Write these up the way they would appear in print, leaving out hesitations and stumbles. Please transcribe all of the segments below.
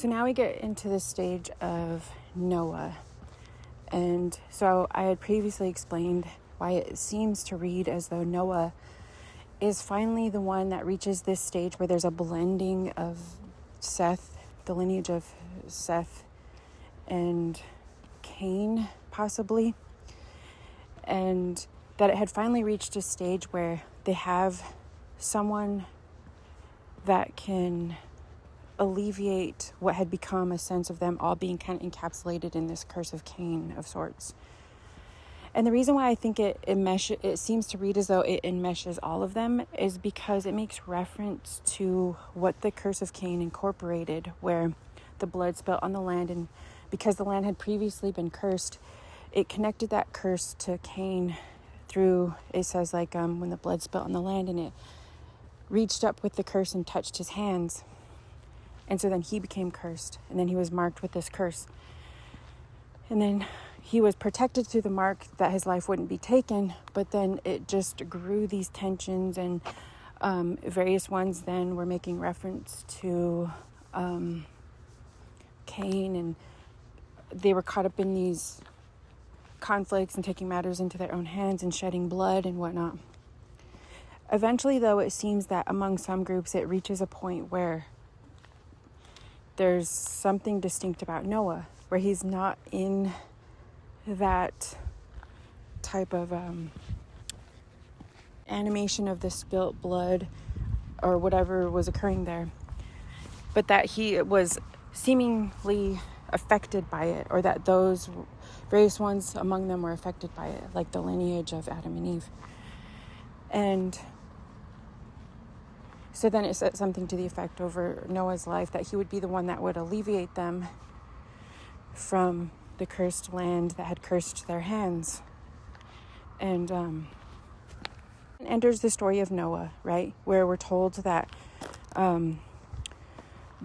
So now we get into the stage of Noah. And so I had previously explained why it seems to read as though Noah is finally the one that reaches this stage where there's a blending of Seth, the lineage of Seth and Cain, possibly. And that it had finally reached a stage where they have someone that can alleviate what had become a sense of them all being kind of encapsulated in this curse of Cain of sorts. And the reason why I think it seems to read as though it enmeshes all of them is because it makes reference to what the curse of Cain incorporated, where the blood spilt on the land, and because the land had previously been cursed, it connected that curse to Cain through, it says like when the blood spilt on the land and it reached up with the curse and touched his hands. And so then he became cursed, and then he was marked with this curse. And then he was protected through the mark that his life wouldn't be taken, but then it just grew these tensions, and various ones then were making reference to Cain, and they were caught up in these conflicts and taking matters into their own hands and shedding blood and whatnot. Eventually, though, it seems that among some groups it reaches a point where there's something distinct about Noah, where he's not in that type of animation of the spilt blood or whatever was occurring there, but that he was seemingly affected by it, or that those various ones among them were affected by it, like the lineage of Adam and Eve. And so then it said something to the effect over Noah's life that he would be the one that would alleviate them from the cursed land that had cursed their hands. And enters the story of Noah, right? Where we're told that God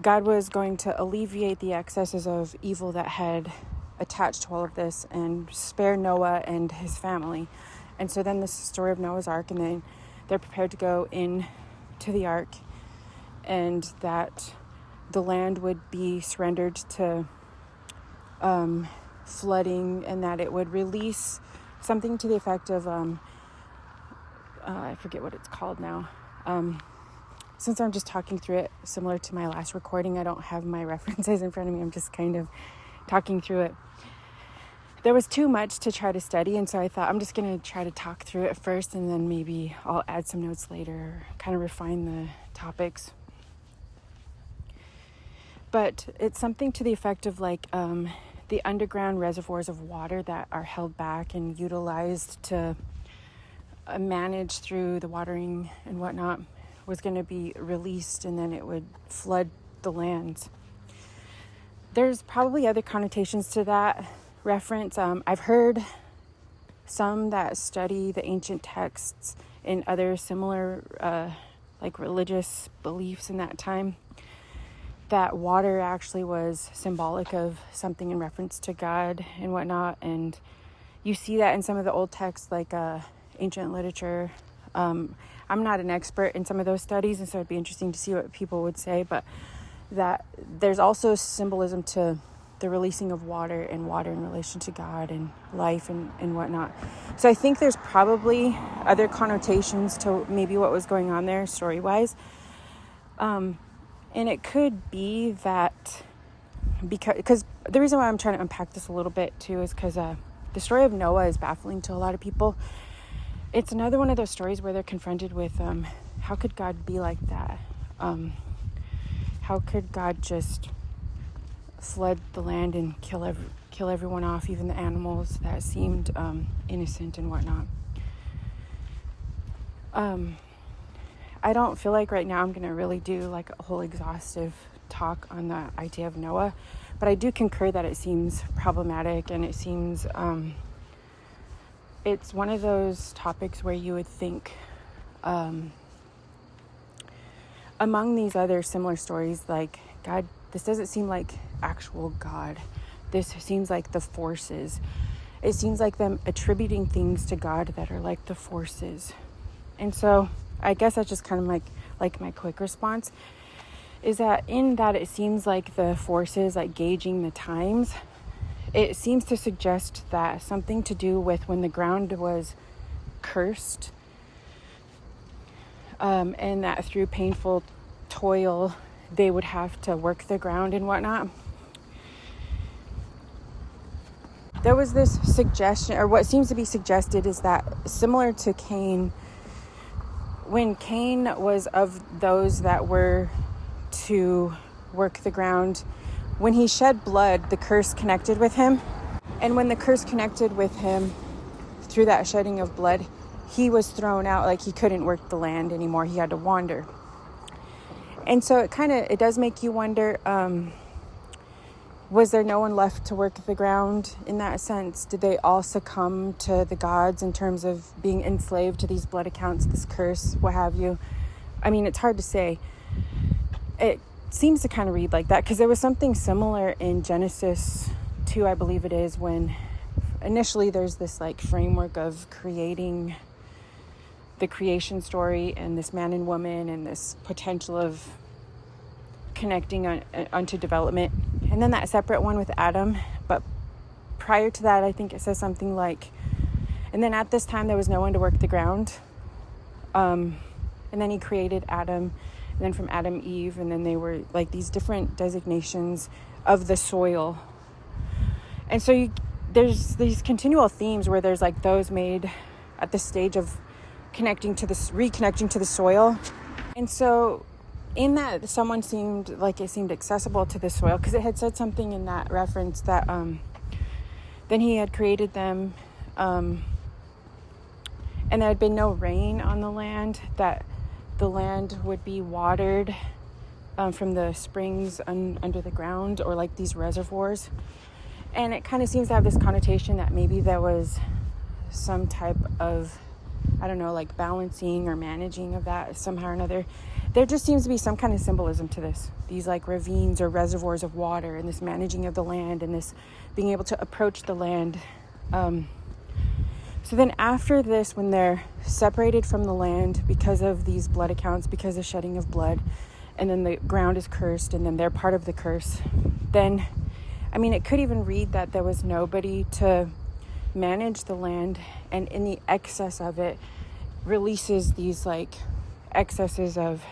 was going to alleviate the excesses of evil that had attached to all of this and spare Noah and his family. And so then this is the story of Noah's Ark, and then they're prepared to go in to the ark, and that the land would be surrendered to flooding, and that it would release something to the effect of I forget what it's called now. Since I'm just talking through it similar to my last recording, I don't have my references in front of me. I'm just kind of talking through it. There was too much to try to study, and so I thought I'm just going to try to talk through it first, and then maybe I'll add some notes later, kind of refine the topics. But it's something to the effect of like the underground reservoirs of water that are held back and utilized to manage through the watering and whatnot was going to be released, and then it would flood the lands. There's probably other connotations to that reference. I've heard some that study the ancient texts in other similar like religious beliefs in that time, that water actually was symbolic of something in reference to God and whatnot. And you see that in some of the old texts, like ancient literature. I'm not an expert in some of those studies, and so it'd be interesting to see what people would say, but that there's also symbolism to the releasing of water, and water in relation to God and life and whatnot. So I think there's probably other connotations to maybe what was going on there story-wise. And it could be that because the reason why I'm trying to unpack this a little bit too is because the story of Noah is baffling to a lot of people. It's another one of those stories where they're confronted with how could God be like that? How could God just flood the land and kill everyone off, even the animals that seemed innocent and whatnot? I don't feel like right now I'm going to really do like a whole exhaustive talk on the idea of Noah, but I do concur that it seems problematic, and it seems it's one of those topics where you would think among these other similar stories, like God, this doesn't seem like actual God. This seems like the forces. It seems like them attributing things to God that are like the forces. And so I guess that's just kind of like my quick response. is that in that it seems like the forces like gauging the times, it seems to suggest that something to do with when the ground was cursed, and that through painful toil they would have to work the ground and whatnot. There was this suggestion, or what seems to be suggested is that similar to Cain, when Cain was of those that were to work the ground, when he shed blood, the curse connected with him. And when the curse connected with him through that shedding of blood, he was thrown out, like he couldn't work the land anymore. He had to wander. And so it does make you wonder, was there no one left to work the ground in that sense? Did they all succumb to the gods in terms of being enslaved to these blood accounts, this curse, what have you? I mean, it's hard to say. It seems to kind of read like that, because there was something similar in Genesis 2, I believe it is, when initially there's this like framework of creating the creation story and this man and woman and this potential of connecting onto development, and then that separate one with Adam. But prior to that, I think it says something like, and then at this time there was no one to work the ground, and then he created Adam, and then from Adam, Eve, and then they were like these different designations of the soil. And so there's these continual themes where there's like those made at the stage of reconnecting to the soil. And so in that, someone seemed accessible to the soil, because it had said something in that reference that then he had created them, and there had been no rain on the land, that the land would be watered from the springs under the ground, or like these reservoirs. And it kind of seems to have this connotation that maybe there was some type of, I don't know, like balancing or managing of that somehow or another. There just seems to be some kind of symbolism to this. These like ravines or reservoirs of water, and this managing of the land, and this being able to approach the land. So then after this, when they're separated from the land because of these blood accounts, because of shedding of blood, and then the ground is cursed, and then they're part of the curse, then, I mean, it could even read that there was nobody to manage the land, and in the excess of it releases these like excesses of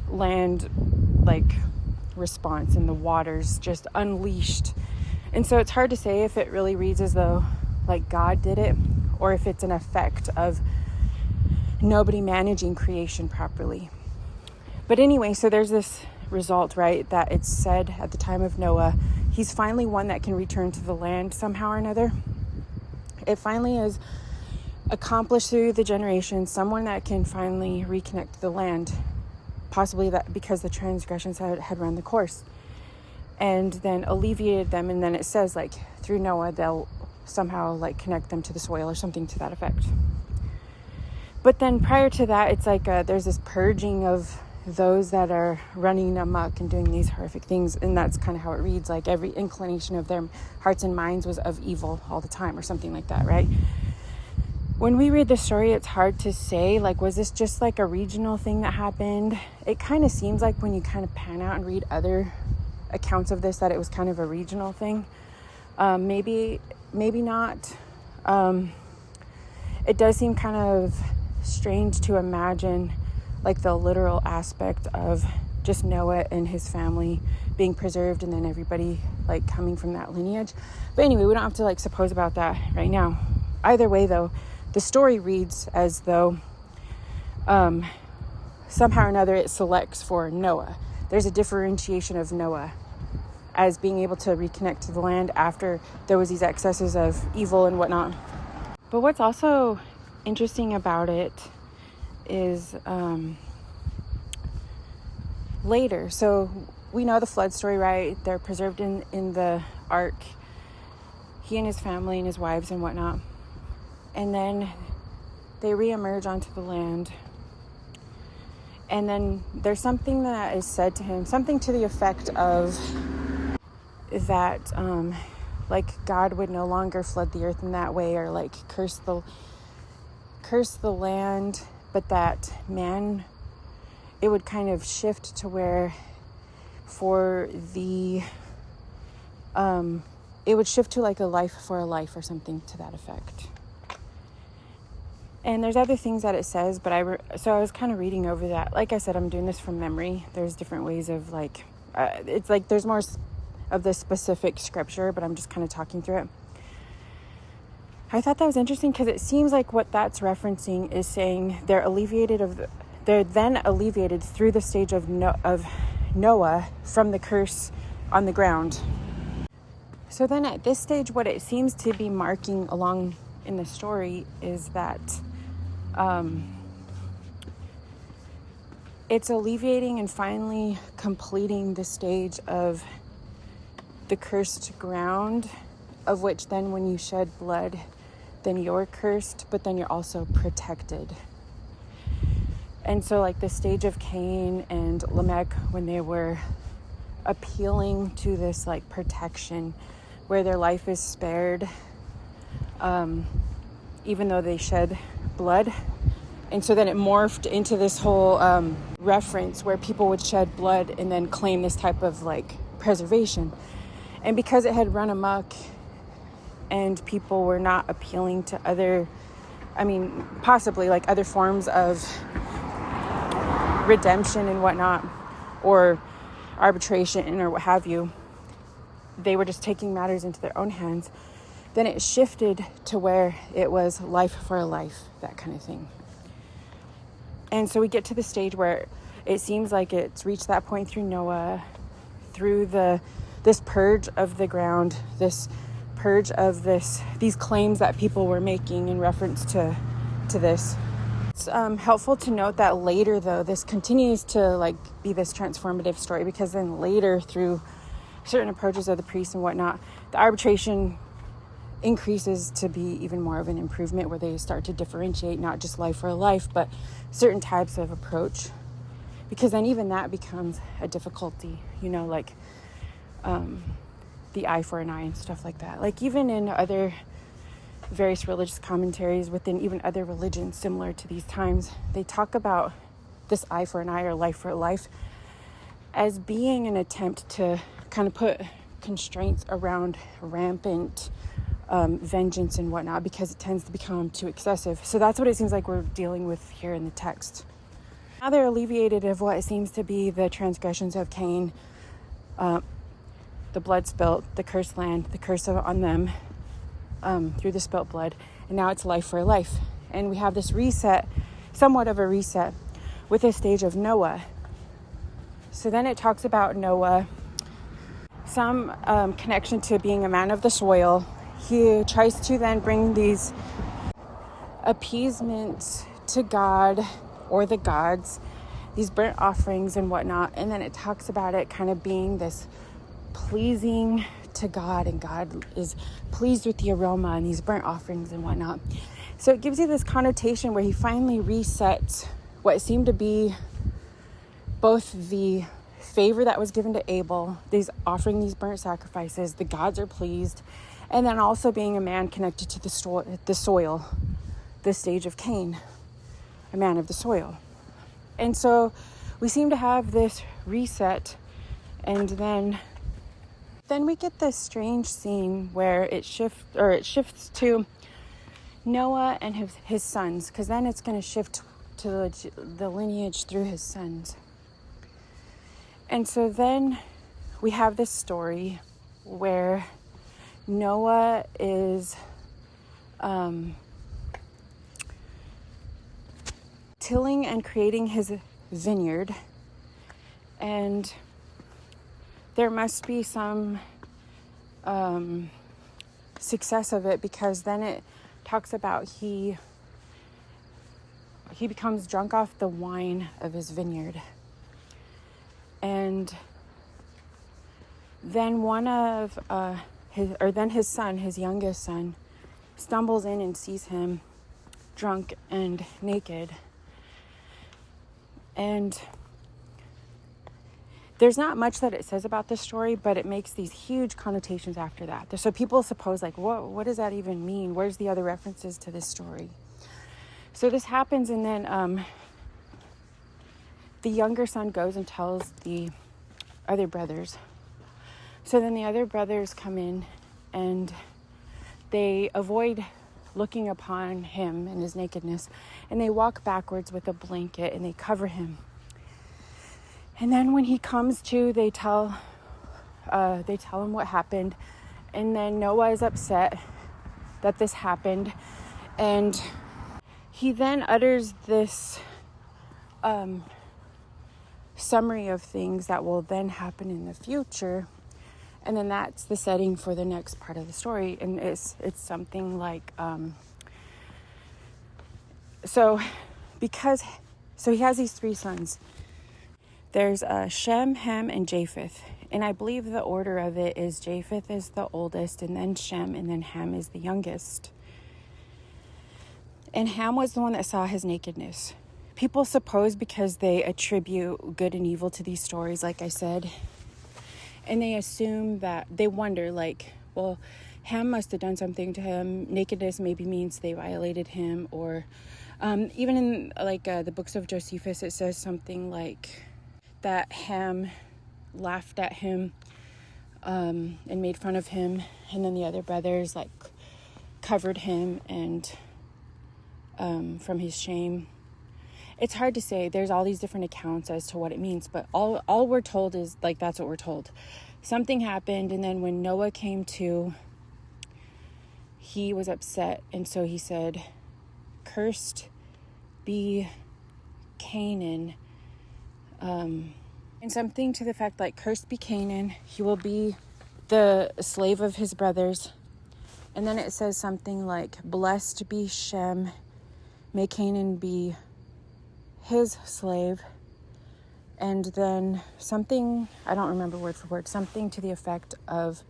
land like response, and the waters just unleashed. And so it's hard to say if it really reads as though like God did it, or if it's an effect of nobody managing creation properly. But anyway, so there's this result, right, that it's said at the time of Noah, he's finally one that can return to the land somehow or another. It finally is accomplished through the generations, someone that can finally reconnect to the land, possibly that because the transgressions had run the course, and then alleviated them. And then it says like through Noah they'll somehow like connect them to the soil, or something to that effect. But then prior to that, it's like there's this purging of those that are running amok and doing these horrific things. And that's kind of how it reads, like every inclination of their hearts and minds was of evil all the time, or something like that, right? When we read the story, it's hard to say, like, was this just like a regional thing that happened? It kind of seems like when you kind of pan out and read other accounts of this, that it was kind of a regional thing. Maybe not. It does seem kind of strange to imagine like the literal aspect of just Noah and his family being preserved, and then everybody like coming from that lineage. But anyway, we don't have to like suppose about that right now. Either way though, the story reads as though somehow or another it selects for Noah. There's a differentiation of Noah as being able to reconnect to the land after there was these excesses of evil and whatnot. But what's also interesting about it is later. So we know the flood story, right? They're preserved in the ark, he and his family and his wives and whatnot. And then they reemerge onto the land. And then there's something that is said to him, something to the effect of that like God would no longer flood the earth in that way, or like curse the land, but that man it would kind of shift to where for the it would shift to like a life for a life or something to that effect. And there's other things that it says, but so I was kind of reading over that. Like I said, I'm doing this from memory. There's different ways of like, it's like there's more of the specific scripture, but I'm just kind of talking through it. I thought that was interesting because it seems like what that's referencing is saying they're then alleviated through the stage of Noah from the curse on the ground. So then at this stage, what it seems to be marking along in the story is that it's alleviating and finally completing the stage of the cursed ground, of which then when you shed blood, then you're cursed, but then you're also protected. And so like the stage of Cain and Lamech, when they were appealing to this like protection where their life is spared, even though they shed blood. And so then it morphed into this whole reference where people would shed blood and then claim this type of like preservation. And because it had run amok and people were not appealing to possibly like other forms of redemption and whatnot, or arbitration or what have you, they were just taking matters into their own hands. Then it shifted to where it was life for a life, that kind of thing. And so we get to the stage where it seems like it's reached that point through Noah, through this purge of the ground, this purge of these claims that people were making in reference to this. It's helpful to note that later, though, this continues to like be this transformative story, because then later, through certain approaches of the priests and whatnot, the arbitration increases to be even more of an improvement, where they start to differentiate not just life for a life, but certain types of approach, because then even that becomes a difficulty, like the eye for an eye and stuff like that. Like even in other various religious commentaries within even other religions similar to these times, they talk about this eye for an eye or life for a life as being an attempt to kind of put constraints around rampant vengeance and whatnot, because it tends to become too excessive. So that's what it seems like we're dealing with here in the text. Now they're alleviated of what it seems to be the transgressions of Cain, the blood spilt, the cursed land, the curse on them through the spilt blood, and now it's life for a life. And we have this reset, somewhat of a reset, with a stage of Noah. So then it talks about Noah, some connection to being a man of the soil. He tries to then bring these appeasements to God or the gods, these burnt offerings and whatnot. And then it talks about it kind of being this pleasing to God, and God is pleased with the aroma and these burnt offerings and whatnot. So it gives you this connotation where he finally resets what seemed to be both the favor that was given to Abel, these offering these burnt sacrifices, the gods are pleased, and then also being a man connected to the soil, the stage of Cain, a man of the soil. And so we seem to have this reset, and then we get this strange scene where it shifts to Noah and his sons, because then it's going to shift to the lineage through his sons. And so then we have this story where Noah is tilling and creating his vineyard, and there must be some success of it, because then it talks about he becomes drunk off the wine of his vineyard. And then his son, his youngest son, stumbles in and sees him drunk and naked. And there's not much that it says about this story, but it makes these huge connotations after that. So people suppose, like, what does that even mean? Where's the other references to this story? So this happens, and then the younger son goes and tells the other brothers. So then the other brothers come in and they avoid looking upon him and his nakedness, and they walk backwards with a blanket and they cover him. And then when he comes to, they tell him what happened, and then Noah is upset that this happened, and he then utters this summary of things that will then happen in the future. And then that's the setting for the next part of the story. And it's something like, so he has these three sons. There's Shem, Ham, and Japheth. And I believe the order of it is Japheth is the oldest, and then Shem, and then Ham is the youngest. And Ham was the one that saw his nakedness. People suppose because they attribute good and evil to these stories, like I said, and they assume that, they wonder, like, well, Ham must have done something to him. Nakedness maybe means they violated him. Or even in the books of Josephus, it says something like that Ham laughed at him and made fun of him. And then the other brothers covered him and from his shame. It's hard to say. There's all these different accounts as to what it means, but all we're told is that's what we're told. Something happened, and then when Noah came to, he was upset, and so he said, "Cursed be Canaan," and something to the fact "Cursed be Canaan, he will be the slave of his brothers." And then it says something like, "Blessed be Shem, may Canaan be his slave." And then something, I don't remember word for word, something to the effect of,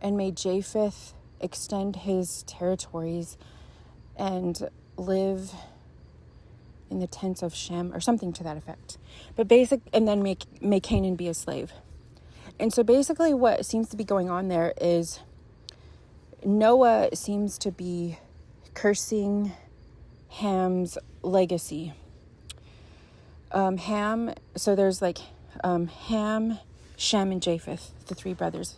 "And may Japheth extend his territories and live in the tents of Shem," or something to that effect. But and then may Canaan be a slave. And so basically what seems to be going on there is Noah seems to be cursing Ham's legacy. Ham, so there's Ham, Shem, and Japheth, the three brothers.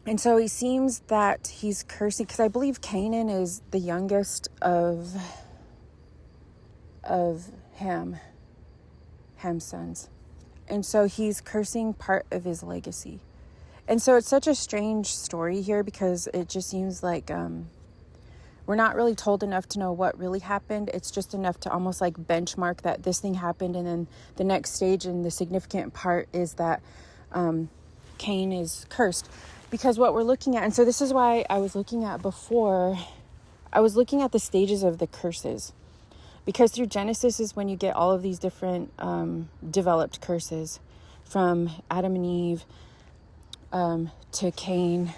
And so he seems that he's cursing, because I believe Canaan is the youngest of Ham's sons. And so he's cursing part of his legacy. And so it's such a strange story here, because it just seems like we're not really told enough to know what really happened. It's just enough to almost benchmark that this thing happened, and then the next stage and the significant part is that Cain is cursed. Because what we're looking at, and so this is why I was looking at before, I was looking at the stages of the curses. Because through Genesis is when you get all of these different developed curses, from Adam and Eve to Cain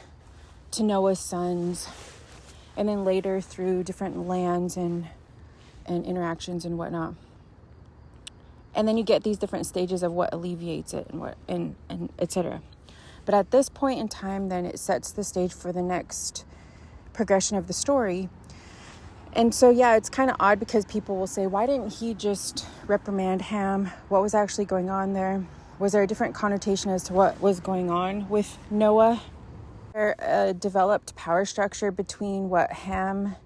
to Noah's sons, and then later through different lands and interactions and whatnot. And then you get these different stages of what alleviates it and what and etc. But at this point in time, then it sets the stage for the next progression of the story. And so, yeah, it's kind of odd, because people will say, why didn't he just reprimand Ham? What was actually going on there? Was there a different connotation as to what was going on with Noah? A developed power structure between what Ham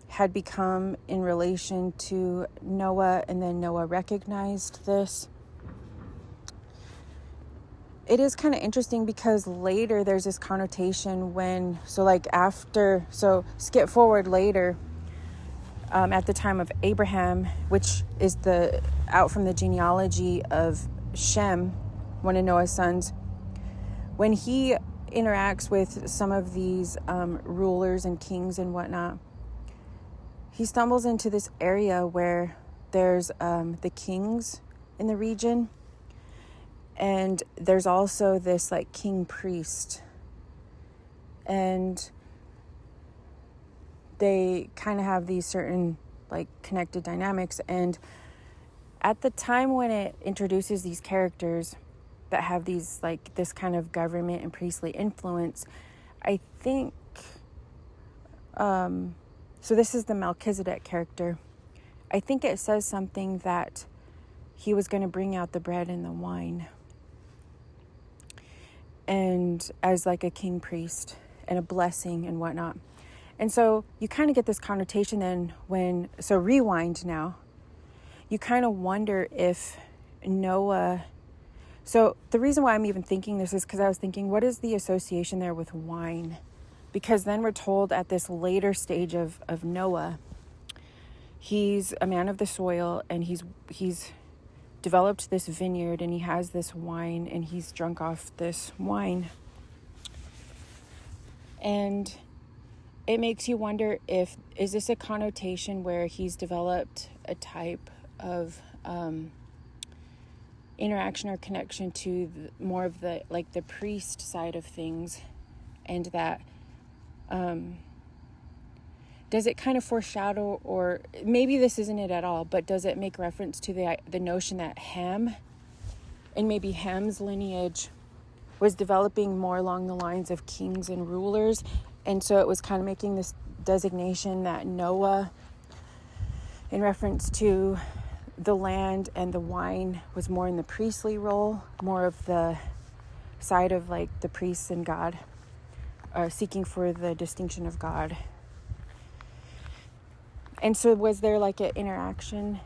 had become in relation to Noah, and then Noah recognized this. It is kind of interesting, because later there's this connotation when, skip forward later, at the time of Abraham, which is out from the genealogy of Shem, one of Noah's sons, when he interacts with some of these rulers and kings and whatnot, he stumbles into this area where there's the kings in the region, and there's also this king priest, and they kind of have these certain connected dynamics. And at the time when it introduces these characters that have these this kind of government and priestly influence, I think so this is the Melchizedek character. I think it says something that he was going to bring out the bread and the wine, and as like a king priest and a blessing and whatnot. And so you kind of get this connotation then so rewind now, you kind of wonder if Noah, so the reason why I'm even thinking this is because I was thinking, what is the association there with wine? Because then we're told at this later stage of Noah, he's a man of the soil, and he's developed this vineyard, and he has this wine, and he's drunk off this wine. And it makes you wonder, is this a connotation where he's developed a type of interaction or connection to more of the priest side of things, and that does it kind of foreshadow, or maybe this isn't it at all, but does it make reference to the notion that Ham, and maybe Ham's lineage, was developing more along the lines of kings and rulers, and so it was kind of making this designation that Noah, in reference to the land and the wine, was more in the priestly role, more of the side of like the priests and God, seeking for the distinction of God. And so was there like an interaction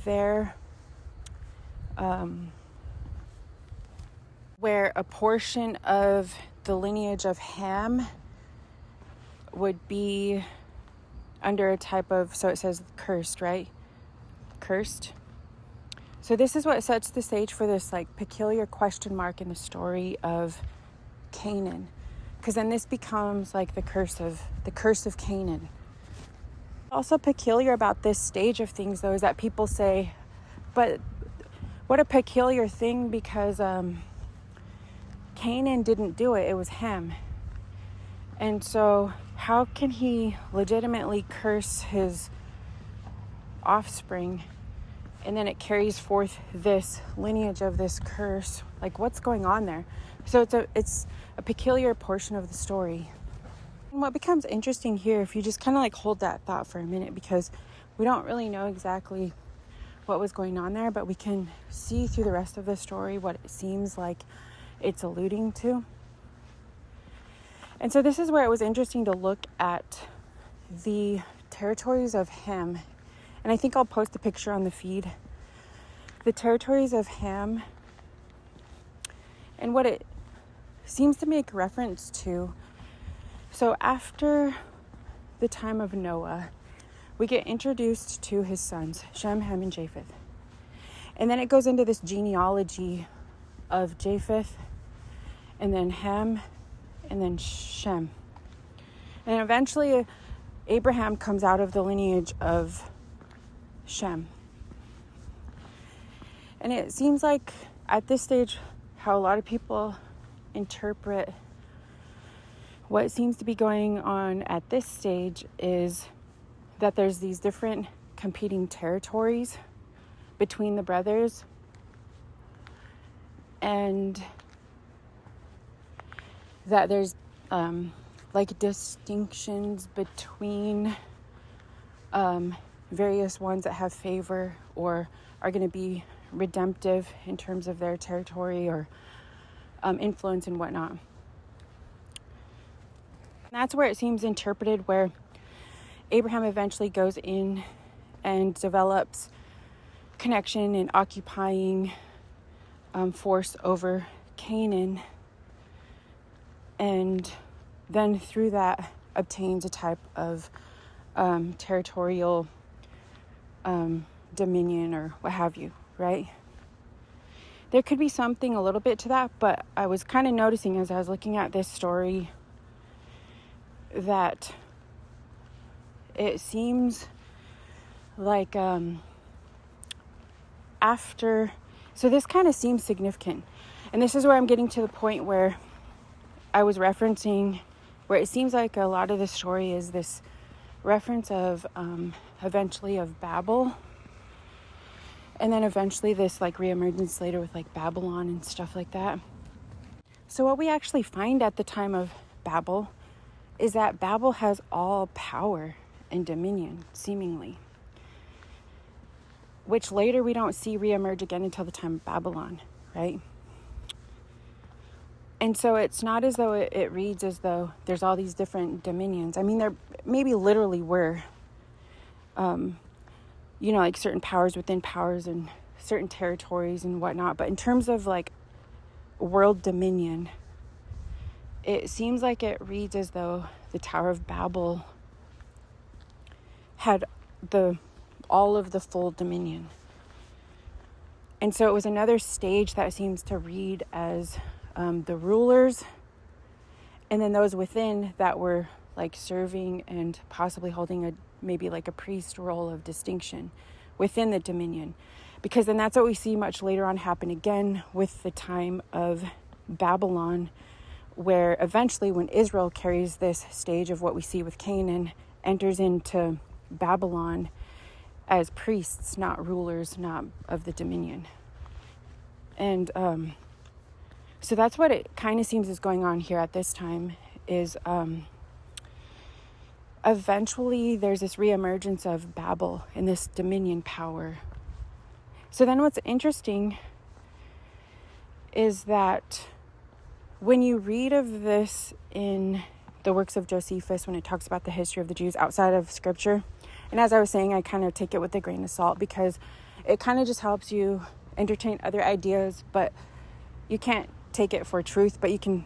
there where a portion of the lineage of Ham would be under a type of, so it says cursed, right? Cursed. So this is what sets the stage for this like peculiar question mark in the story of Canaan. Because then this becomes like the curse of Canaan. Also peculiar about this stage of things, though, is that people say, but what a peculiar thing, because Canaan didn't do it, it was Ham. And so how can he legitimately curse his offspring, and then it carries forth this lineage of this curse? Like, what's going on there? So it's a peculiar portion of the story. And what becomes interesting here, if you just kind of like hold that thought for a minute, because we don't really know exactly what was going on there, but we can see through the rest of the story what it seems like it's alluding to. And so this is where it was interesting to look at the territories of Ham. And I think I'll post a picture on the feed. The territories of Ham, and what it seems to make reference to. So after the time of Noah, we get introduced to his sons, Shem, Ham, and Japheth. And then it goes into this genealogy of Japheth, and then Ham, and then Shem. And eventually Abraham comes out of the lineage of Shem. And it seems like at this stage, how a lot of people interpret what seems to be going on at this stage is that there's these different competing territories between the brothers, and that there's like distinctions between various ones that have favor or are going to be redemptive in terms of their territory or influence and whatnot. And that's where it seems interpreted, where Abraham eventually goes in and develops connection and occupying force over Canaan, and then through that obtains a type of territorial dominion or what have you, right? There could be something a little bit to that, but I was kind of noticing as I was looking at this story that it seems like after, so this kind of seems significant. And this is where I'm getting to the point where I was referencing, where it seems like a lot of the story is this reference of eventually of Babel, and then eventually this like reemergence later with like Babylon and stuff like that. So what we actually find at the time of Babel is that Babel has all power and dominion, seemingly. which later we don't see reemerge again until the time of Babylon, right? And so it's not as though it reads as though there's all these different dominions. I mean, there maybe literally were, like certain powers within powers and certain territories and whatnot. But in terms of like world dominion, it seems like it reads as though the Tower of Babel had all of the full dominion. And so it was another stage that seems to read as the rulers, and then those within that were like serving and possibly holding maybe like a priest role of distinction within the dominion. Because then that's what we see much later on happen again with the time of Babylon, where eventually when Israel carries this stage of what we see with Canaan, enters into Babylon as priests, not rulers, not of the dominion. And so that's what it kind of seems is going on here at this time, is eventually there's this reemergence of Babel and this dominion power. So then what's interesting is that when you read of this in the works of Josephus, when it talks about the history of the Jews outside of scripture, and as I was saying, I kind of take it with a grain of salt because it kind of just helps you entertain other ideas, but you can't take it for truth, but you can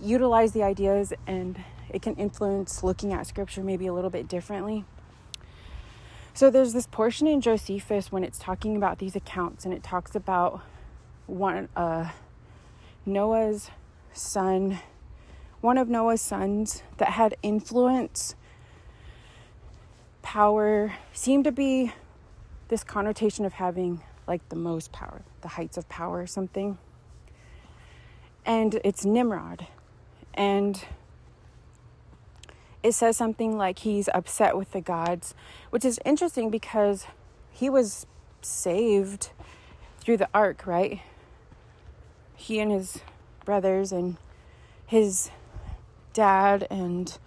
utilize the ideas and it can influence looking at scripture maybe a little bit differently. So there's this portion in Josephus when it's talking about these accounts, and it talks about Noah's son, one of Noah's sons that had influence, power, seemed to be this connotation of having like the most power, the heights of power or something. And it's Nimrod. And it says something like he's upset with the gods, which is interesting because he was saved through the ark, right? He and his brothers and his dad and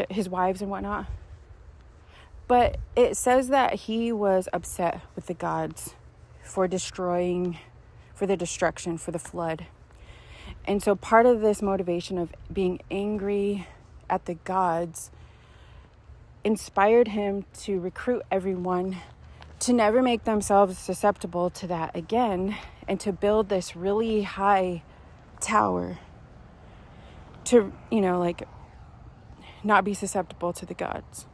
his wives and whatnot. But it says that he was upset with the gods for the destruction, for the flood. And so part of this motivation of being angry at the gods inspired him to recruit everyone to never make themselves susceptible to that again, and to build this really high tower to, not be susceptible to the gods.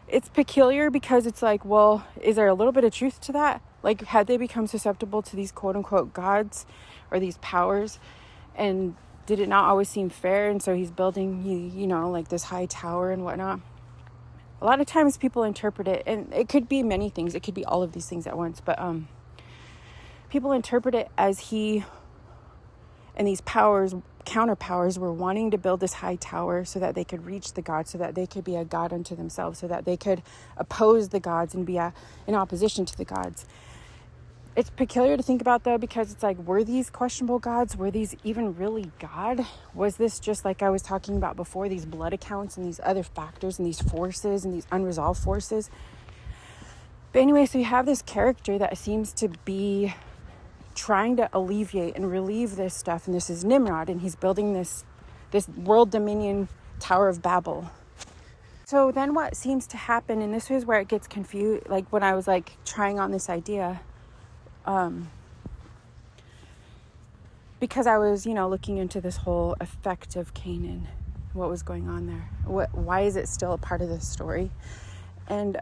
It's peculiar because it's like, well, is there a little bit of truth to that? Like, had they become susceptible to these quote unquote gods or these powers, and did it not always seem fair? And so he's building, like this high tower and whatnot. A lot of times people interpret it, and it could be many things. It could be all of these things at once, but people interpret it as he and these counter powers were wanting to build this high tower so that they could reach the gods, so that they could be a god unto themselves, so that they could oppose the gods and be in opposition to the gods. It's peculiar to think about, though, because it's like, were these questionable gods? Were these even really God? Was this just like I was talking about before, these blood accounts and these other factors and these forces and these unresolved forces? But anyway, so you have this character that seems to be trying to alleviate and relieve this stuff, and this is Nimrod, and he's building this world dominion Tower of Babel. So then what seems to happen, and this is where it gets confused, like when I was like trying on this idea, because I was, looking into this whole effect of Canaan, what was going on there, why is it still a part of this story? And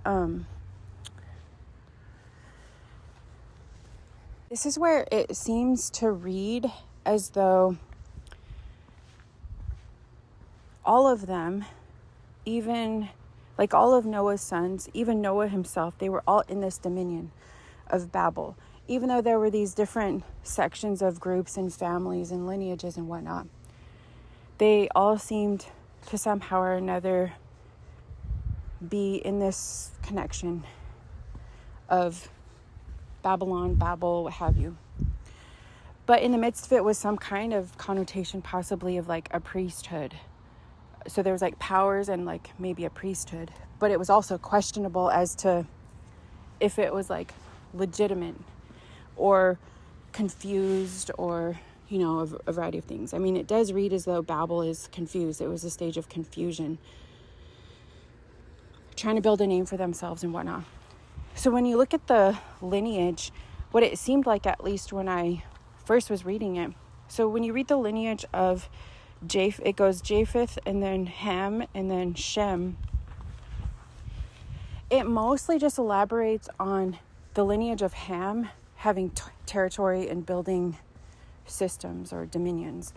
this is where it seems to read as though all of them, even like all of Noah's sons, even Noah himself, they were all in this dominion of Babel. Even though there were these different sections of groups and families and lineages and whatnot, they all seemed to somehow or another be in this connection of Babylon, Babel, what have you. But in the midst of it was some kind of connotation, possibly of like a priesthood, So there was like powers and like maybe a priesthood, but it was also questionable as to if it was like legitimate or confused, or a variety of things. I mean, it does read as though Babel is confused. It was a stage of confusion, trying to build a name for themselves and whatnot. So when you look at the lineage, what it seemed like, at least when I first was reading it, so when you read the lineage of it goes Japheth and then Ham and then Shem. It mostly just elaborates on the lineage of Ham having territory and building systems or dominions.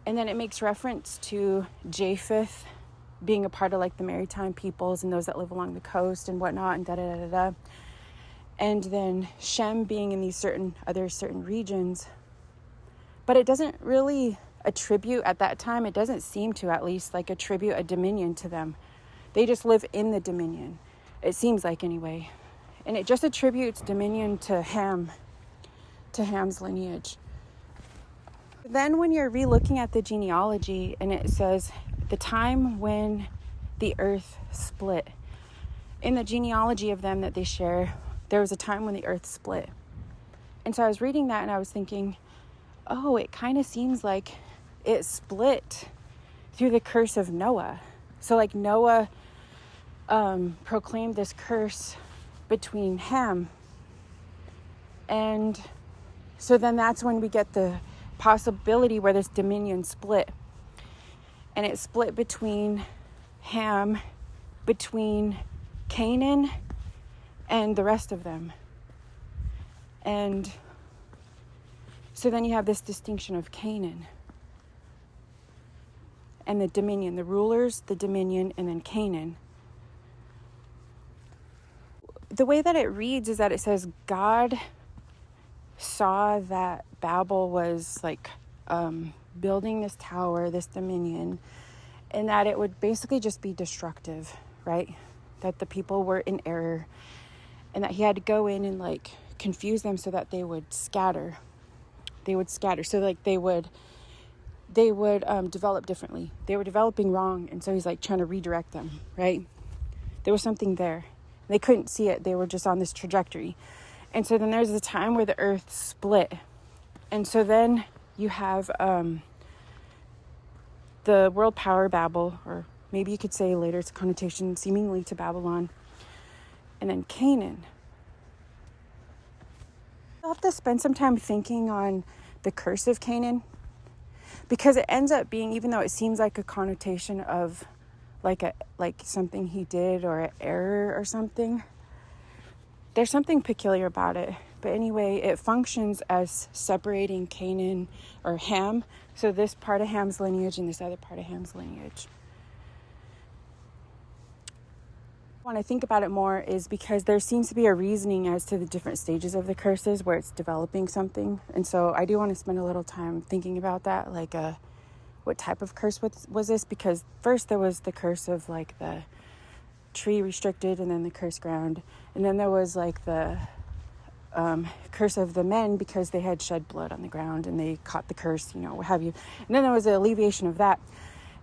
And then it makes reference to Japheth being a part of like the maritime peoples and those that live along the coast and whatnot, and da-da-da-da-da. And then Shem being in these certain regions. But it doesn't really attribute, at that time, it doesn't seem to, at least, like attribute a dominion to them. They just live in the dominion. It seems like, anyway. And it just attributes dominion to Ham, to Ham's lineage. Then when you're re-looking at the genealogy, and it says the time when the earth split. In the genealogy of them that they share, there was a time when the earth split. And so I was reading that and I was thinking, oh, it kind of seems like it split through the curse of Noah. So like Noah proclaimed this curse between Ham. And so then that's when we get the possibility where this dominion split. And it split between Ham, between Canaan, and the rest of them. And so then you have this distinction of Canaan and the dominion, the rulers, the dominion, and then Canaan. The way that it reads is that it says God saw that Babel was like building this tower, this dominion, and that it would basically just be destructive, right? That the people were in error, and that he had to go in and like confuse them so that they would scatter. So like they would develop differently. They were developing wrong, and so he's like trying to redirect them, right? There was something there. They couldn't see it. They were just on this trajectory. And so then there's a time where the earth split. And so then you have the world power Babel, or maybe you could say later it's a connotation seemingly to Babylon, and then Canaan. I'll have to spend some time thinking on the curse of Canaan, because it ends up being, even though it seems like a connotation of like something he did or an error or something, there's something peculiar about it. But anyway, it functions as separating Canaan or Ham. So this part of Ham's lineage and this other part of Ham's lineage. When I think about it more is because there seems to be a reasoning as to the different stages of the curses where it's developing something. And so I do want to spend a little time thinking about that, like what type of curse was this? Because first there was the curse of like the tree restricted, and then the cursed ground, and then there was like the curse of the men because they had shed blood on the ground and they caught the curse, what have you. And then there was an alleviation of that,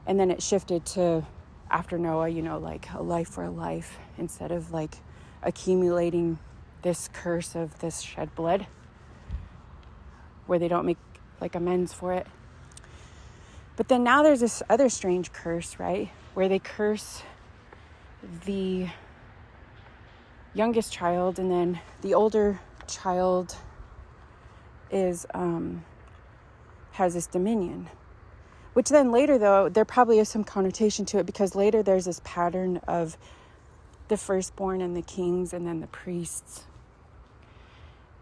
and then it shifted to after Noah, like a life for a life, instead of like accumulating this curse of this shed blood where they don't make like amends for it. But then now there's this other strange curse, right, where they curse the youngest child, and then the older child is has this dominion, which then later, though, there probably is some connotation to it, because later there's this pattern of the firstborn and the kings and then the priests,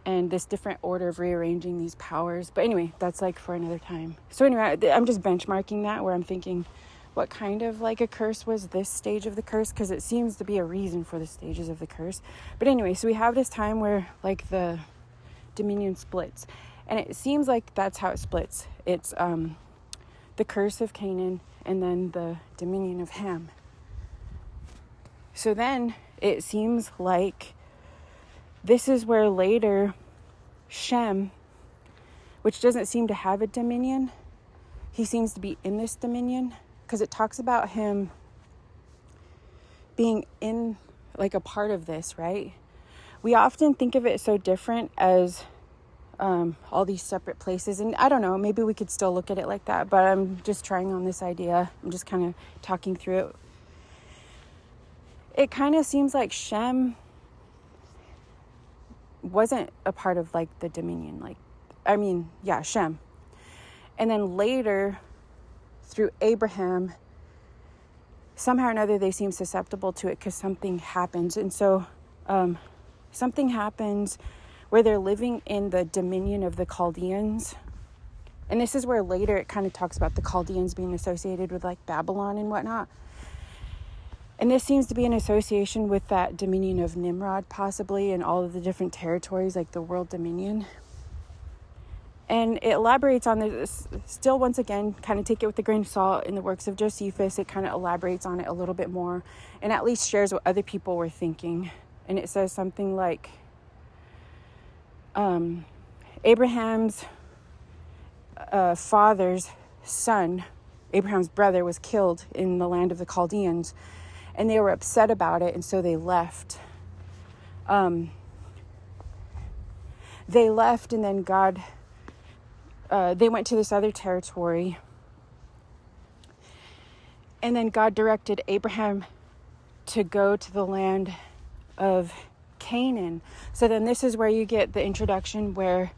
and this different order of rearranging these powers. But anyway, that's like for another time. So anyway, I'm just benchmarking that, where I'm thinking, what kind of like a curse was this stage of the curse? Because it seems to be a reason for the stages of the curse. But anyway, so we have this time where like the dominion splits, and it seems like that's how it splits. It's the curse of Canaan and then the dominion of Ham. So then it seems like this is where later Shem, which doesn't seem to have a dominion, he seems to be in this dominion, because it talks about him being in, like, a part of this, right? We often think of it so different as all these separate places. And I don't know, maybe we could still look at it like that, but I'm just trying on this idea. I'm just kind of talking through it. It kind of seems like Shem wasn't a part of, like, the dominion. Shem. And then later, through Abraham, somehow or another, they seem susceptible to it because something happens. And so something happens where they're living in the dominion of the Chaldeans. And this is where later it kind of talks about the Chaldeans being associated with, like, Babylon and whatnot. And this seems to be an association with that dominion of Nimrod, possibly, and all of the different territories, like the world dominion. And it elaborates on this, still, once again, kind of take it with a grain of salt. In the works of Josephus, it kind of elaborates on it a little bit more, and at least shares what other people were thinking. And it says something like, Abraham's father's son, Abraham's brother, was killed in the land of the Chaldeans, and they were upset about it, and so they left. They left, and then God, they went to this other territory, and then God directed Abraham to go to the land of Canaan. So then this is where you get the introduction, where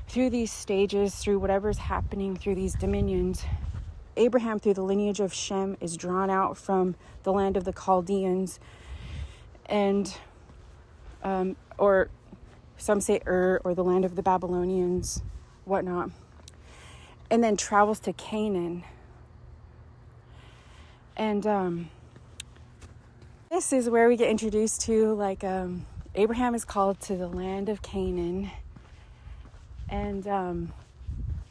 through these stages, through whatever's happening, through these dominions, Abraham, through the lineage of Shem, is drawn out from the land of the Chaldeans, and or some say or the land of the Babylonians, whatnot, and then travels to Canaan. And this is where we get introduced to, like, Abraham is called to the land of Canaan, and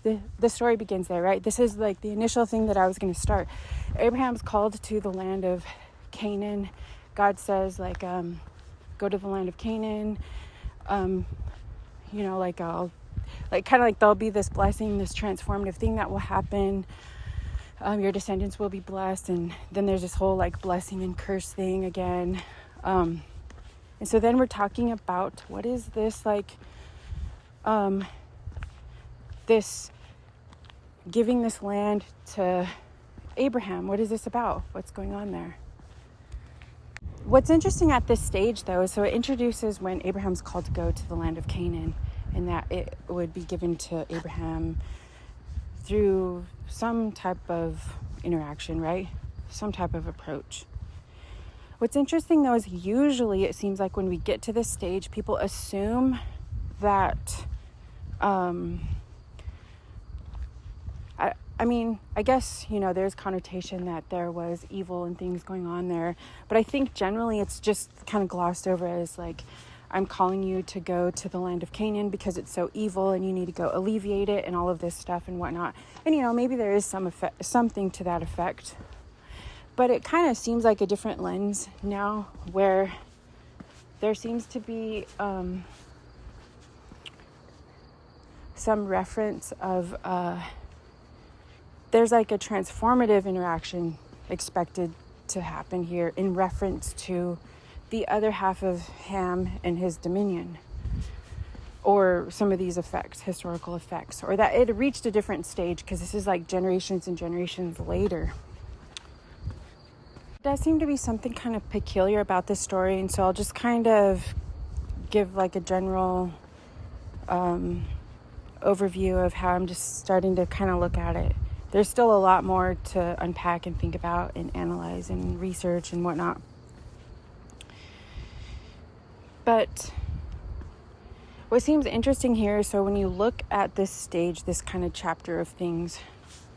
the story begins there, right? This is, like, the initial thing that I was going to start. Abraham's called to the land of Canaan. God says, like, go to the land of Canaan. I'll, like, kind of like there'll be this blessing, this transformative thing that will happen. Your descendants will be blessed, and then there's this whole, like, blessing and curse thing again. And so then we're talking about, what is this, like, this giving this land to Abraham? What is this about? What's going on there? What's interesting at this stage, though, is so it introduces when Abraham's called to go to the land of Canaan, and that it would be given to Abraham through some type of interaction, right? Some type of approach. What's interesting, though, is usually it seems like when we get to this stage, people assume that, I guess, there's connotation that there was evil and things going on there. But I think generally it's just kind of glossed over as, like, I'm calling you to go to the land of Canaan because it's so evil and you need to go alleviate it and all of this stuff and whatnot. And, maybe there is something to that effect. But it kind of seems like a different lens now, where there seems to be some reference of there's, like, a transformative interaction expected to happen here in reference to the other half of Ham and his dominion, or some of these effects, historical effects, or that it reached a different stage because this is, like, generations and generations later. There does seem to be something kind of peculiar about this story, and so I'll just kind of give, like, a general overview of how I'm just starting to kind of look at it. There's still a lot more to unpack and think about and analyze and research and whatnot. But what seems interesting here, so when you look at this stage, this kind of chapter of things,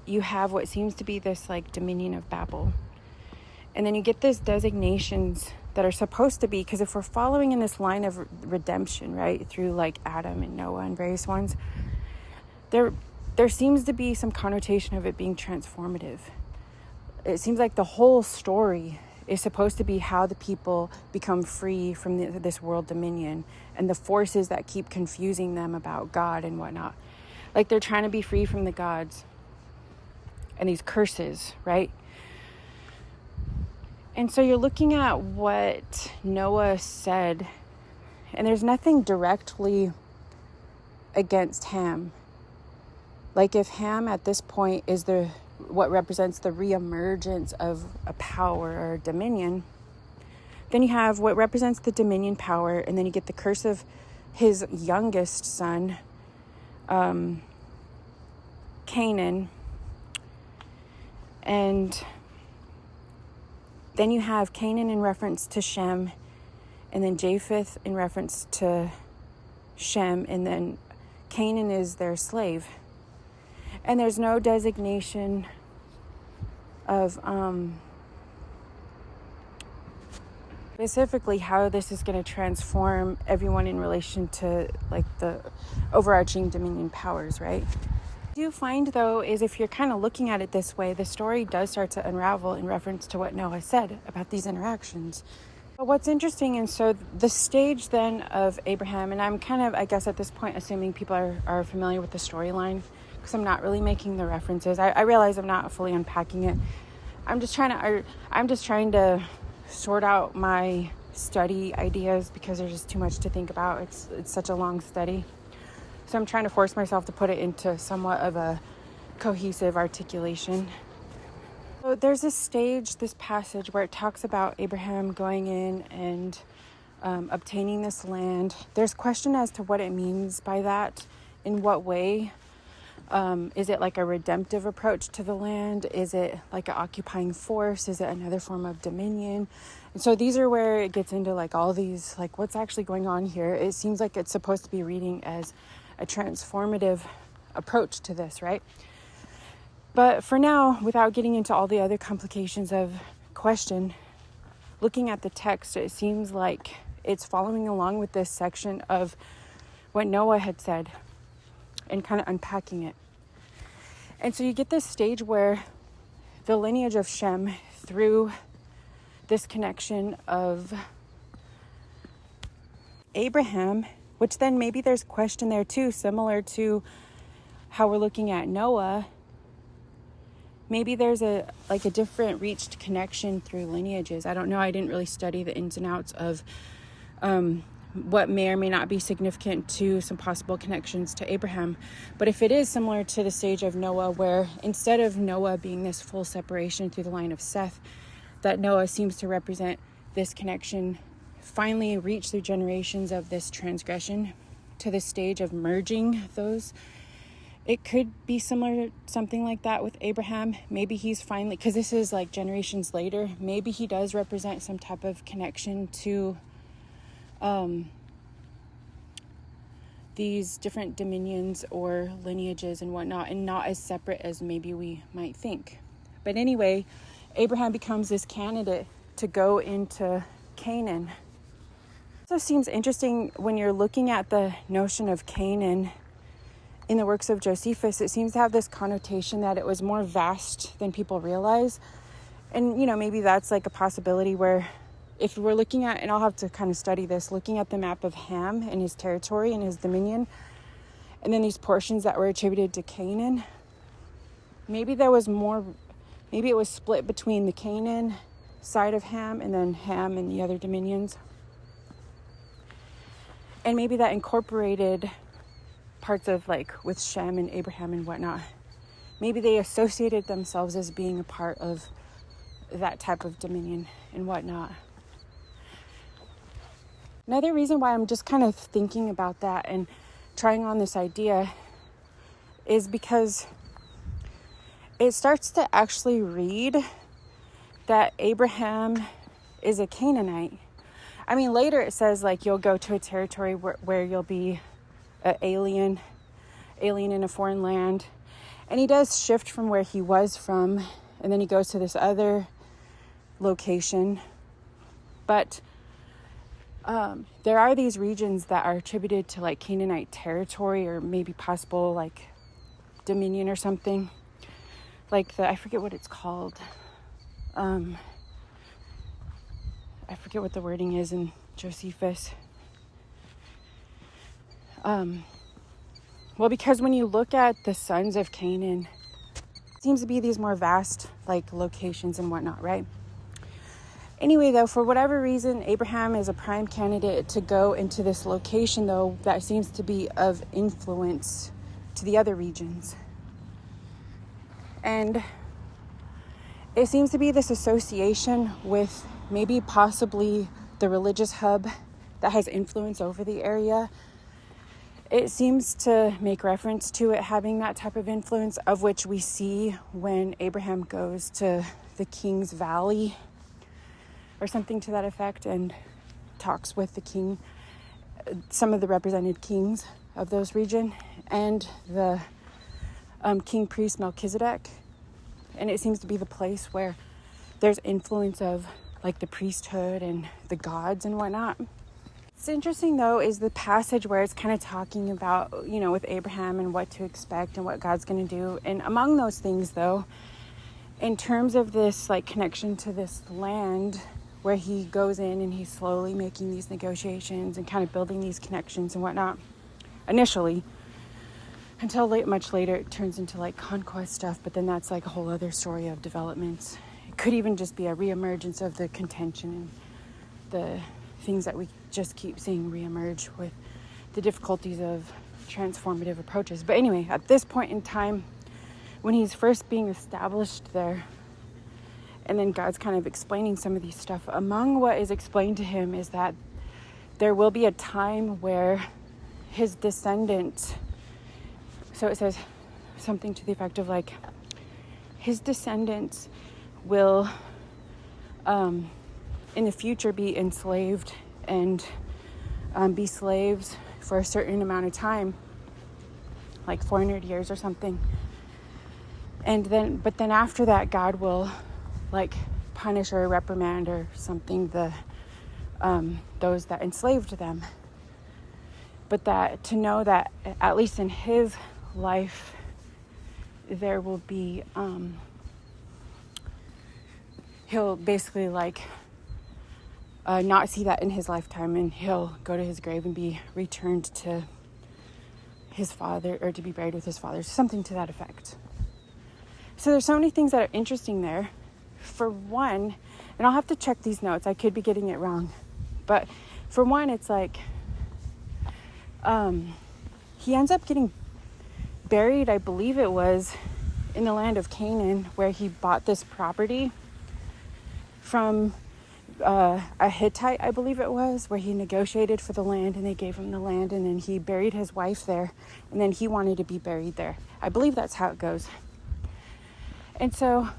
you have what seems to be this, like, dominion of Babel. And then you get these designations that are supposed to be, because if we're following in this line of redemption, right, through, like, Adam and Noah and various ones, there seems to be some connotation of it being transformative. It seems like the whole story is supposed to be how the people become free from this world dominion and the forces that keep confusing them about God and whatnot. Like, they're trying to be free from the gods and these curses, right? And so you're looking at what Noah said, and there's nothing directly against Ham. Like if Ham at this point is what represents the reemergence of a power or dominion, then you have what represents the dominion power, and then you get the curse of his youngest son, Canaan, and then you have Canaan in reference to Shem, and then Japheth in reference to Shem, and then Canaan is their slave. And there's no designation of specifically how this is going to transform everyone in relation to like the overarching dominion powers, right? What you find though is if you're kind of looking at it this way, the story does start to unravel in reference to what Noah said about these interactions. But what's interesting, and so the stage then of Abraham, and I'm kind of, I guess at this point, assuming people are familiar with the storyline, because I'm not really making the references. I realize I'm not fully unpacking it. I'm just trying to sort out my study ideas because there's just too much to think about. It's such a long study. So I'm trying to force myself to put it into somewhat of a cohesive articulation. So there's this passage where it talks about Abraham going in and obtaining this land. There's question as to what it means by that, in what way. Is it like a redemptive approach to the land? Is it like an occupying force? Is it another form of dominion? And so these are where it gets into like all these, like what's actually going on here. It seems like it's supposed to be reading as a transformative approach to this, right? But for now, without getting into all the other complications of question, looking at the text, it seems like it's following along with this section of what Noah had said and kind of unpacking it. And so you get this stage where the lineage of Shem, through this connection of Abraham, which then maybe there's question there too, similar to how we're looking at Noah. Maybe there's a different reached connection through lineages. I don't know. I didn't really study the ins and outs of what may or may not be significant to some possible connections to Abraham. But if it is similar to the stage of Noah, where instead of Noah being this full separation through the line of Seth, that Noah seems to represent this connection finally reached through generations of this transgression to the stage of merging those. It could be similar, something like that with Abraham. Maybe he's finally, because this is like generations later, maybe he does represent some type of connection to these different dominions or lineages and whatnot, and not as separate as maybe we might think. But anyway, Abraham becomes this candidate to go into Canaan. It also seems interesting when you're looking at the notion of Canaan in the works of Josephus. It seems to have this connotation that it was more vast than people realize. And, maybe that's like a possibility where if we're looking at, and I'll have to kind of study this, looking at the map of Ham and his territory and his dominion, and then these portions that were attributed to Canaan, maybe there was more, maybe it was split between the Canaan side of Ham and then Ham and the other dominions. And maybe that incorporated parts of like with Shem and Abraham and whatnot. Maybe they associated themselves as being a part of that type of dominion and whatnot. Another reason why I'm just kind of thinking about that and trying on this idea is because it starts to actually read that Abraham is a Canaanite. I mean, later it says like you'll go to a territory where you'll be an alien in a foreign land. And he does shift from where he was from, and then he goes to this other location. But there are these regions that are attributed to like Canaanite territory, or maybe possible like dominion or something. Like I forget what it's called. I forget what the wording is in Josephus. Well, because when you look at the sons of Canaan, it seems to be these more vast like locations and whatnot, right? Anyway, though, for whatever reason, Abraham is a prime candidate to go into this location, though, that seems to be of influence to the other regions. And it seems to be this association with maybe possibly the religious hub that has influence over the area. It seems to make reference to it having that type of influence, of which we see when Abraham goes to the King's Valley or something to that effect and talks with the king, some of the represented kings of those region, and the king priest Melchizedek. And it seems to be the place where there's influence of like the priesthood and the gods and whatnot. What's interesting, though, is the passage where it's kind of talking about, with Abraham and what to expect and what God's going to do. And among those things, though, in terms of this like connection to this land where he goes in and he's slowly making these negotiations and kind of building these connections and whatnot, initially, until much later it turns into like conquest stuff, but then that's like a whole other story of developments. It could even just be a reemergence of the contention and the things that we just keep seeing reemerge with the difficulties of transformative approaches. But anyway, at this point in time, when he's first being established there, and then God's kind of explaining some of these stuff, among what is explained to him is that there will be a time where his descendants, so it says something to the effect of like, his descendants will in the future be enslaved and be slaves for a certain amount of time, like 400 years or something. But then after that, God will like punish or reprimand or something those that enslaved them. But that to know that at least in his life there will be he'll basically like not see that in his lifetime, and he'll go to his grave and be returned to his father, or to be buried with his father, something to that effect. So there's so many things that are interesting there. For one, and I'll have to check these notes, I could be getting it wrong, but for one, it's like he ends up getting buried, I believe it was in the land of Canaan, where he bought this property from a Hittite, I believe it was, where he negotiated for the land and they gave him the land, and then he buried his wife there, and then he wanted to be buried there. I believe that's how it goes. And so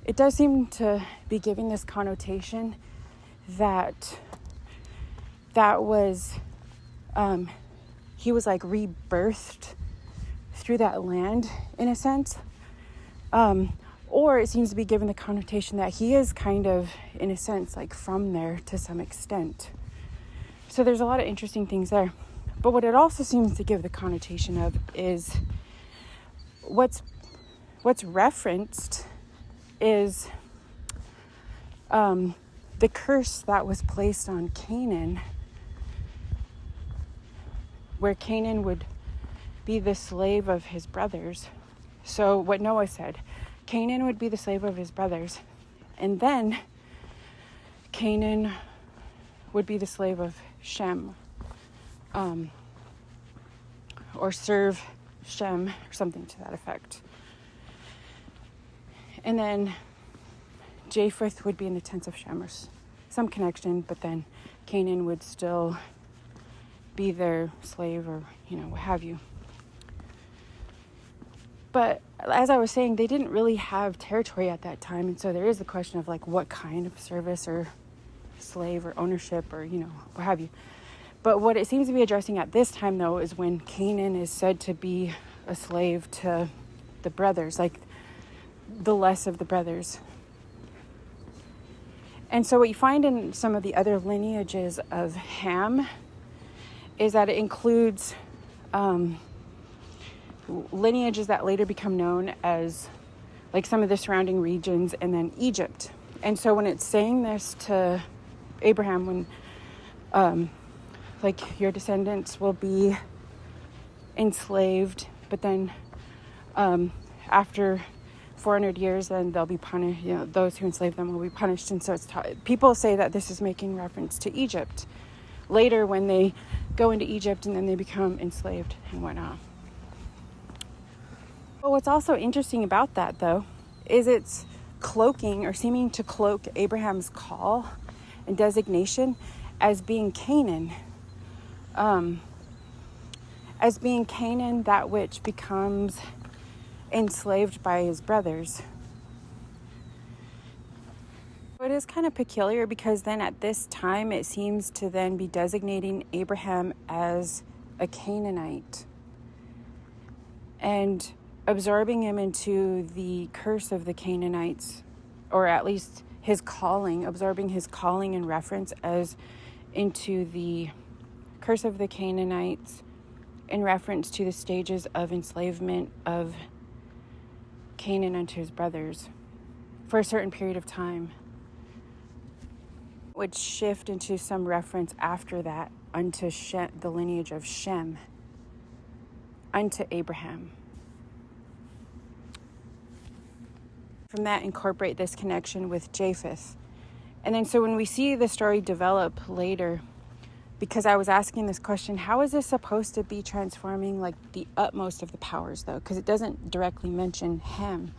it does seem to be giving this connotation that was he was like rebirthed through that land in a sense, or it seems to be given the connotation that he is kind of in a sense like from there to some extent. So there's a lot of interesting things there. But what it also seems to give the connotation of is what's referenced is the curse that was placed on Canaan, where Canaan would be the slave of his brothers. So what Noah said, Canaan would be the slave of his brothers, and then Canaan would be the slave of Shem, or serve Shem, or something to that effect. And then Japheth would be in the tents of Shem, or some connection, but then Canaan would still be their slave, or what have you. But as I was saying, they didn't really have territory at that time, and so there is the question of like what kind of service or slave or ownership or what have you. But what it seems to be addressing at this time, though, is when Canaan is said to be a slave to the brothers, like the less of the brothers. And so what you find in some of the other lineages of Ham is that it includes lineages that later become known as like some of the surrounding regions, and then Egypt. And so when it's saying this to Abraham, when like your descendants will be enslaved, but then after 400 years, then they'll be punished. Those who enslave them will be punished. And so people say that this is making reference to Egypt later when they go into Egypt and then they become enslaved and whatnot. But what's also interesting about that, though, is it's cloaking or seeming to cloak Abraham's call and designation as being Canaan. As being Canaan, that which becomes enslaved by his brothers. It is kind of peculiar because then at this time it seems to then be designating Abraham as a Canaanite and absorbing him into the curse of the Canaanites, or at least his calling, absorbing his calling in reference as into the curse of the Canaanites in reference to the stages of enslavement of Canaan unto his brothers for a certain period of time, would shift into some reference after that unto the lineage of Shem, unto Abraham. From that, incorporate this connection with Japheth. And then so when we see the story develop later, because I was asking this question, how is this supposed to be transforming like the utmost of the powers, though? Because it doesn't directly mention Ham.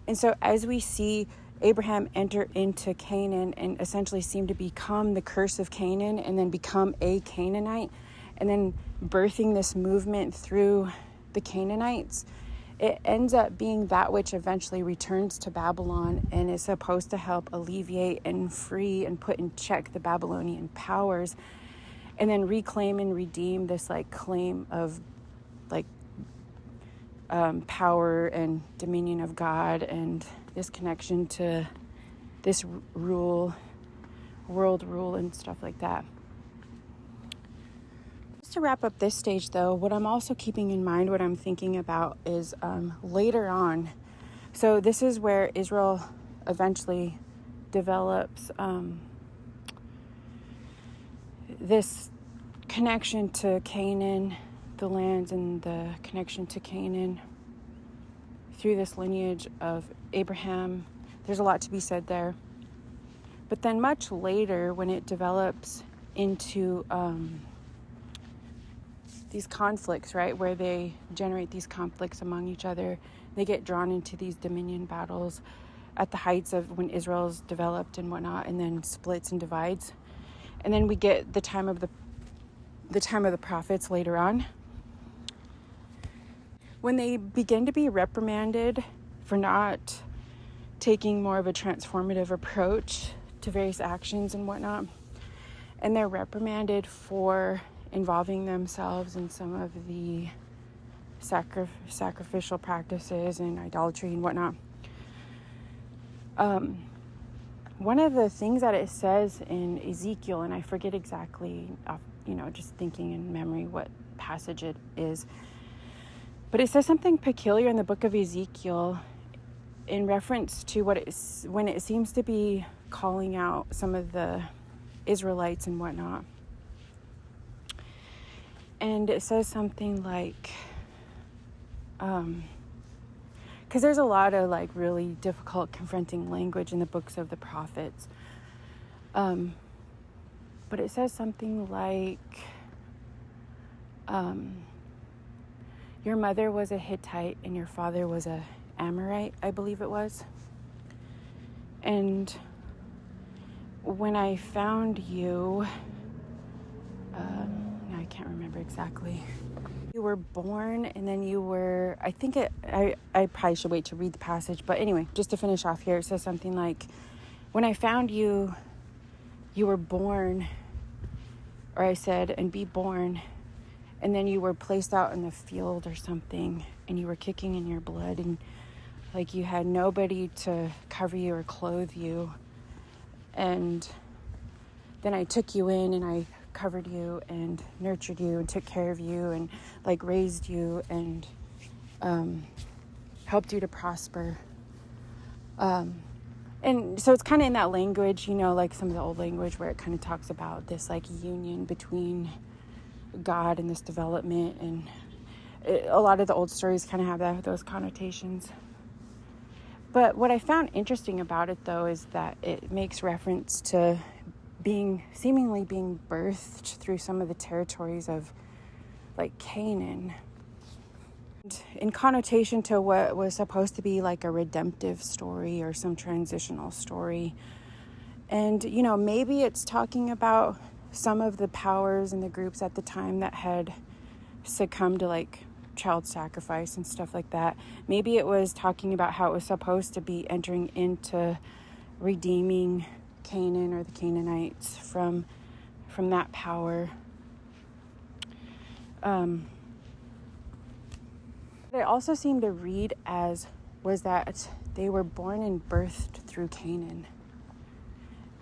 And so as we see Abraham enter into Canaan and essentially seem to become the curse of Canaan and then become a Canaanite and then birthing this movement through the Canaanites, it ends up being that which eventually returns to Babylon and is supposed to help alleviate and free and put in check the Babylonian powers, and then reclaim and redeem this like claim of like power and dominion of God and this connection to this world rule and stuff like that. Just to wrap up this stage, though, what I'm also keeping in mind, what I'm thinking about is later on. So this is where Israel eventually develops this connection to Canaan, the lands and the connection to Canaan through this lineage of Abraham. There's a lot to be said there. But then much later, when it develops into these conflicts, right, where they generate these conflicts among each other, they get drawn into these dominion battles at the heights of when Israel's developed and whatnot, and then splits and divides. And then we get the time of the prophets later on, when they begin to be reprimanded for not taking more of a transformative approach to various actions and whatnot. And they're reprimanded for involving themselves in some of the sacrificial practices and idolatry and whatnot. One of the things that it says in Ezekiel, and I forget exactly, just thinking in memory what passage it is, but it says something peculiar in the book of Ezekiel in reference to when it seems to be calling out some of the Israelites and whatnot. And it says something like, because there's a lot of like really difficult confronting language in the books of the prophets. But it says something like, your mother was a Hittite and your father was a Amorite, I believe it was. And when I found you, I can't remember exactly. You were born and then you were, I probably should wait to read the passage. But anyway, just to finish off here, it says something like, when I found you, you were born, or I said, and be born. And then you were placed out in the field or something, and you were kicking in your blood, and like you had nobody to cover you or clothe you. And then I took you in and I covered you and nurtured you and took care of you and like raised you and helped you to prosper. And so it's kind of in that language, like some of the old language where it kind of talks about this like union between God and this development, and a lot of the old stories kind of have those connotations. But what I found interesting about it, though, is that it makes reference to seemingly being birthed through some of the territories of like Canaan, in connotation to what was supposed to be like a redemptive story or some transitional story. And, maybe it's talking about some of the powers and the groups at the time that had succumbed to like child sacrifice and stuff like that. Maybe it was talking about how it was supposed to be entering into redeeming Canaan or the Canaanites from that power. What I also seem to read as was that they were born and birthed through Canaan.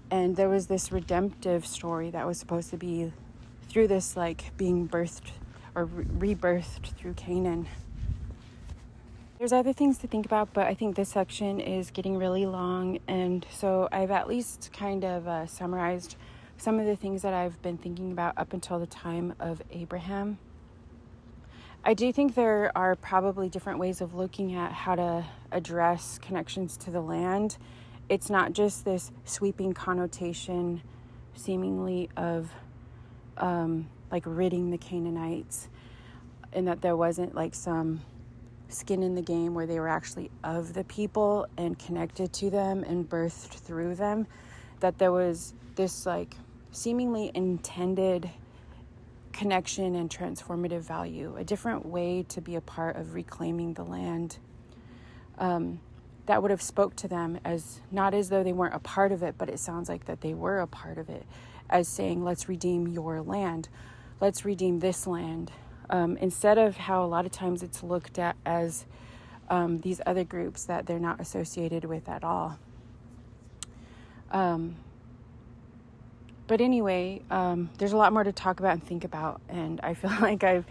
And there was this redemptive story that was supposed to be through this like being birthed or rebirthed through Canaan. There's other things to think about, but I think this section is getting really long. And so I've at least kind of summarized some of the things that I've been thinking about up until the time of Abraham. I do think there are probably different ways of looking at how to address connections to the land. It's not just this sweeping connotation, seemingly, of like ridding the Canaanites, and that there wasn't like some skin in the game where they were actually of the people and connected to them and birthed through them, that there was this like seemingly intended connection and transformative value, a different way to be a part of reclaiming the land, that would have spoke to them as not as though they weren't a part of it, but it sounds like that they were a part of it, as saying, let's redeem your land, let's redeem this land, instead of how a lot of times it's looked at as these other groups that they're not associated with at all. But anyway, there's a lot more to talk about and think about, and I feel like I've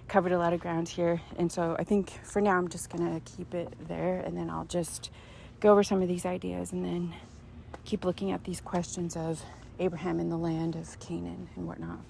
covered a lot of ground here. And so I think for now I'm just going to keep it there, and then I'll just go over some of these ideas and then keep looking at these questions of Abraham in the land of Canaan and whatnot.